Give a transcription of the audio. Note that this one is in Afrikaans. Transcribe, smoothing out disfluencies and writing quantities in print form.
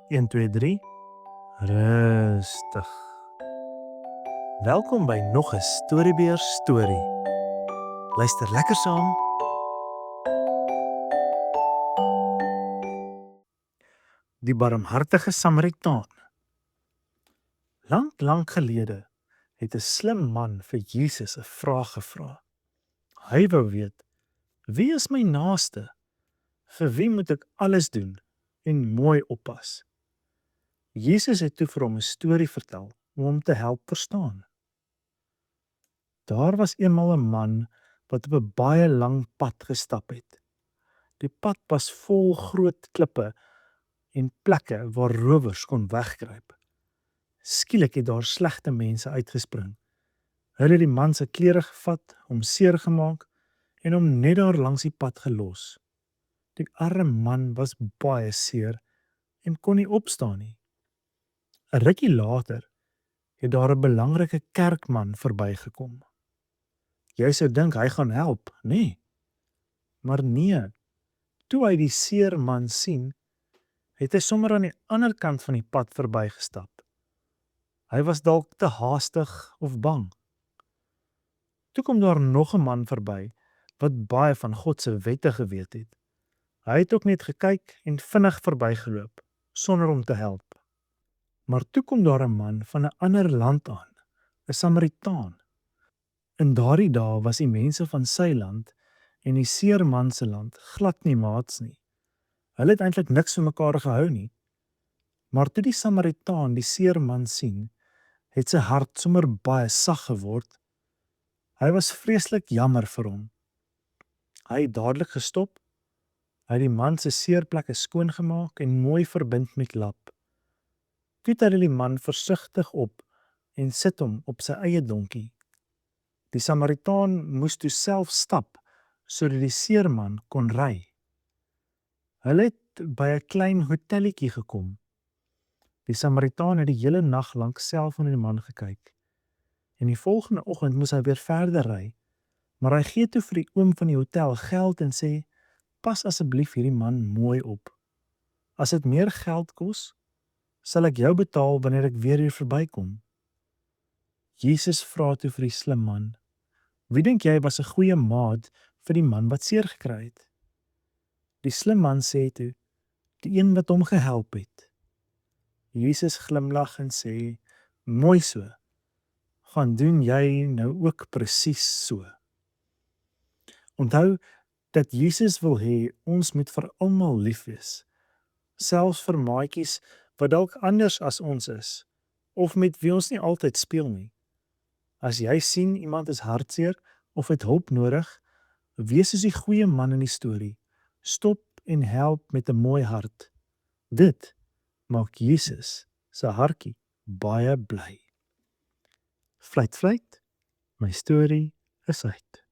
1, 2, 3. Rustig. Welkom by nog 'n Storiebeer storie. Luister lekker saam. Die barmhartige Samaritaan. Lank gelede het 'n slim man vir Jesus 'n vraag gevra. Hy wou weet: "Wie is my naaste? Vir wie moet ek alles doen en mooi oppas?" Jesus het toe vir hom 'n storie vertel om hom te help verstaan. Daar was eenmal 'n man wat op 'n baie lang pad gestap het. Die pad was vol groot klippe en plekke waar rowers kon wegkruip. Skielik het daar slegte mense uitgespring. Hulle het die man se klere gevat, hom seer gemaak en hom net daar langs die pad gelos. Die arme man was baie seer en kon nie opstaan nie. 'n Rukkie later het daar 'n belangrike kerkman verbygekom. Jy sou dink hy gaan help, nê? Nee. Maar nee, toe hy die seer man sien, het hy sommer aan die ander kant van die pad verbygestap. Hy was dalk te haastig of bang. Toe kom daar nog 'n man verby wat baie van God se wette geweet het. Hy het ook net gekyk en vinnig verbygeloop sonder om te help. Maar toe kom daar 'n man van 'n ander land aan, 'n Samaritaan. In daardie dae was die mense van sy land en die seer man se land glad nie maats nie. Hulle het eintlik niks van mekaar gehou nie. Maar toe die Samaritaan die seer man sien, het sy hart sommer baie sag geword. Hy was vreeslik jammer vir hom. Hy het dadelik gestop. Hy het die man se seerplekke skoongemaak en mooi verbind met lap. Toe tel hy die man versigtig op en sit hom op sy eie donkie. Die Samaritaan moes toe self stap sodat die seerman kon ry. Hulle het by 'n klein hotelletjie gekom. Die Samaritaan het die hele nag lank self na die man gekyk. En die volgende oggend moes hy weer verder ry, maar hy gee toe vir die oom van die hotel geld en sê: "Pas asseblief hierdie man mooi op. As dit meer geld kos, sal ek jou betaal wanneer ek weer hier verbykom." Jesus vra toe vir die slim man: "Wie dink jy was 'n goeie maat vir die man wat seer gekry het?" Die slim man sê toe: "Die een wat hom gehelp het." Jesus glimlag en sê: "Mooi so. Gaan doen jy nou ook presies so." Onthou dat Jesus wil hê ons moet vir almal lief wees, selfs vir maatjies wat dalk anders as ons is, of met wie ons nie altyd speel nie. As jy sien iemand is hartseer of het hulp nodig, wees soos die goeie man in die storie. Stop en help met 'n mooi hart. Dit maak Jesus se hartjie baie bly. Fluit, fluit, my storie is uit.